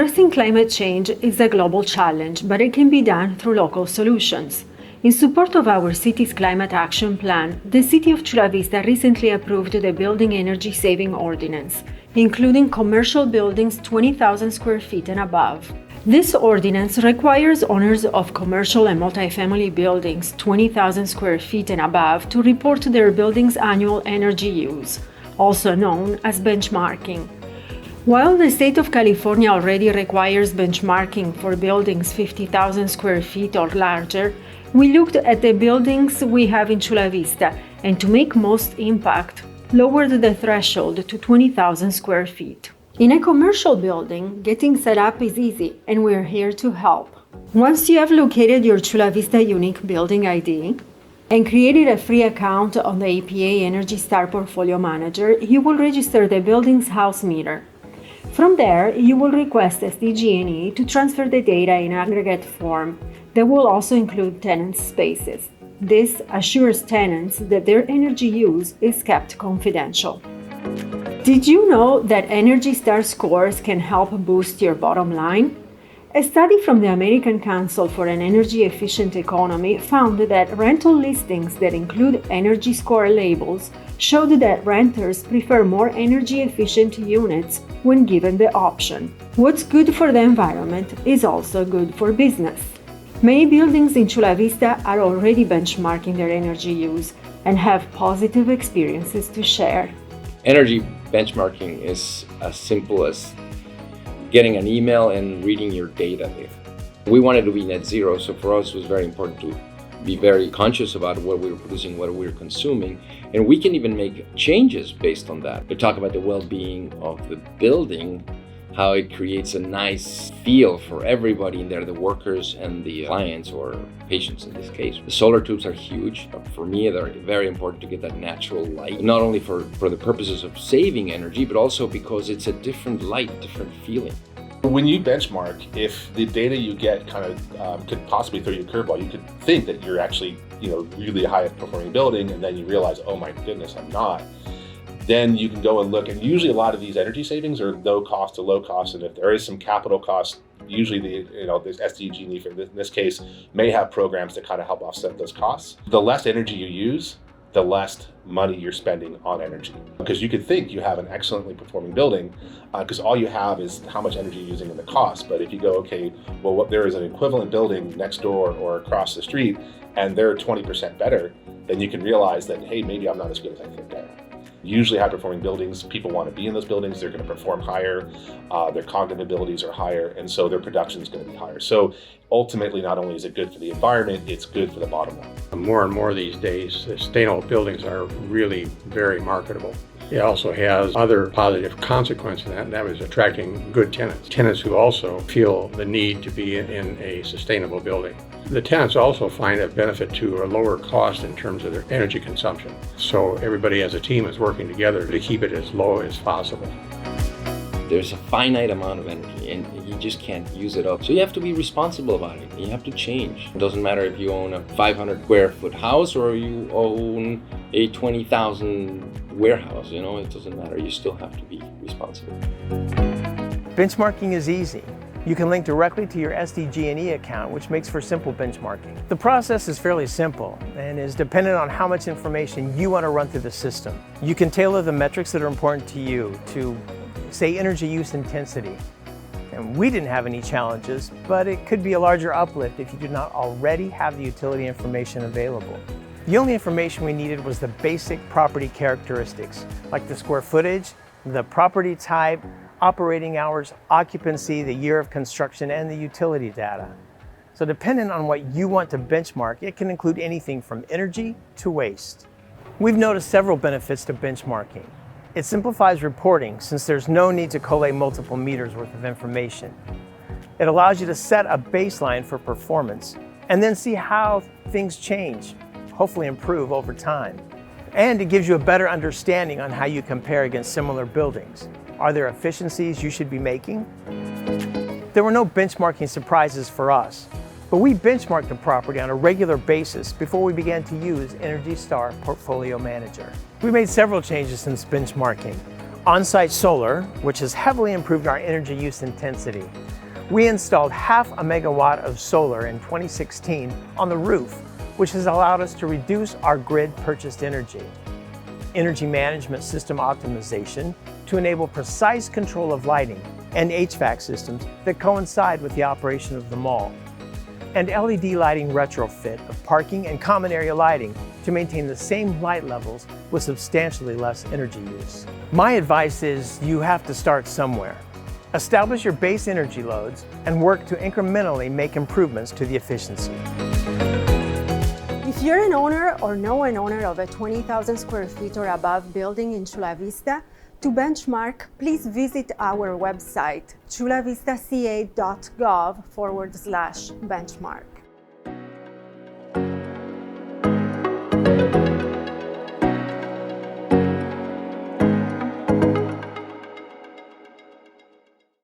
Addressing climate change is a global challenge, but it can be done through local solutions. In support of our city's climate action plan, the City of Chula Vista recently approved the Building Energy Saving Ordinance, including commercial buildings 20,000 square feet and above. This ordinance requires owners of commercial and multifamily buildings 20,000 square feet and above to report their building's annual energy use, also known as benchmarking. While the state of California already requires benchmarking for buildings 50,000 square feet or larger, we looked at the buildings we have in Chula Vista and, to make most impact, lowered the threshold to 20,000 square feet. In a commercial building, getting set up is easy, and we're here to help. Once you have located your Chula Vista unique building ID and created a free account on the EPA Energy Star Portfolio Manager, you will register the building's house meter. From there, you will request SDG&E to transfer the data in aggregate form that will also include tenant spaces. This assures tenants that their energy use is kept confidential. Did you know that Energy Star scores can help boost your bottom line? A study from the American Council for an Energy Efficient Economy found that rental listings that include energy score labels showed that renters prefer more energy efficient units when given the option. What's good for the environment is also good for business. Many buildings in Chula Vista are already benchmarking their energy use and have positive experiences to share. Energy benchmarking is as simple as getting an email and reading your data there. We wanted to be net zero, so for us it was very important to be very conscious about what we were producing, what we were consuming, and we can even make changes based on that. We talk about the well-being of the building, how it creates a nice feel for everybody in there, the workers and the clients or patients in this case. The solar tubes are huge. For me, they're very important to get that natural light, not only for the purposes of saving energy, but also because it's a different light, different feeling. When you benchmark, if the data you get kind of could possibly throw you a curveball, you could think that you're actually, really a high performing building, and then you realize, oh my goodness, I'm not. Then you can go and look, and usually a lot of these energy savings are low cost to low cost, and if there is some capital cost, usually this SDG&E in this case may have programs to kind of help offset those costs. The less energy you use, the less money you're spending on energy. Because you could think you have an excellently performing building because all you have is how much energy you're using and the cost. But if you go, okay, well, there is an equivalent building next door or across the street, and they're 20% better, then you can realize that, hey, maybe I'm not as good as I think I am. Usually high-performing buildings, people want to be in those buildings, they're going to perform higher, their cognitive abilities are higher, and so their production is going to be higher. So ultimately, not only is it good for the environment, it's good for the bottom line. More and more these days, sustainable buildings are really very marketable. It also has other positive consequences, and that was attracting good tenants. Tenants who also feel the need to be in a sustainable building. The tenants also find a benefit to a lower cost in terms of their energy consumption. So everybody as a team is working together to keep it as low as possible. There's a finite amount of energy and you just can't use it up. So you have to be responsible about it. You have to change. It doesn't matter if you own a 500 square foot house or you own a 20,000 warehouse, it doesn't matter. You still have to be responsible. Benchmarking is easy. You can link directly to your SDG&E account, which makes for simple benchmarking. The process is fairly simple and is dependent on how much information you want to run through the system. You can tailor the metrics that are important to you to, say, energy use intensity. And we didn't have any challenges, but it could be a larger uplift if you did not already have the utility information available. The only information we needed was the basic property characteristics, like the square footage, the property type, operating hours, occupancy, the year of construction, and the utility data. So depending on what you want to benchmark, it can include anything from energy to waste. We've noticed several benefits to benchmarking. It simplifies reporting since there's no need to collate multiple meters worth of information. It allows you to set a baseline for performance and then see how things change, hopefully improve over time. And it gives you a better understanding on how you compare against similar buildings. Are there efficiencies you should be making? There were no benchmarking surprises for us, but we benchmarked the property on a regular basis before we began to use Energy Star Portfolio Manager. We made several changes since benchmarking. On-site solar, which has heavily improved our energy use intensity, We installed 0.5 megawatt of solar in 2016 on the roof, which has allowed us to reduce our grid purchased energy. Energy management system optimization to enable precise control of lighting and HVAC systems that coincide with the operation of the mall. And LED lighting retrofit of parking and common area lighting to maintain the same light levels with substantially less energy use. My advice is you have to start somewhere. Establish your base energy loads and work to incrementally make improvements to the efficiency. If you're an owner or know an owner of a 20,000 square feet or above building in Chula Vista, to benchmark, please visit our website, chulavistaca.gov/benchmark.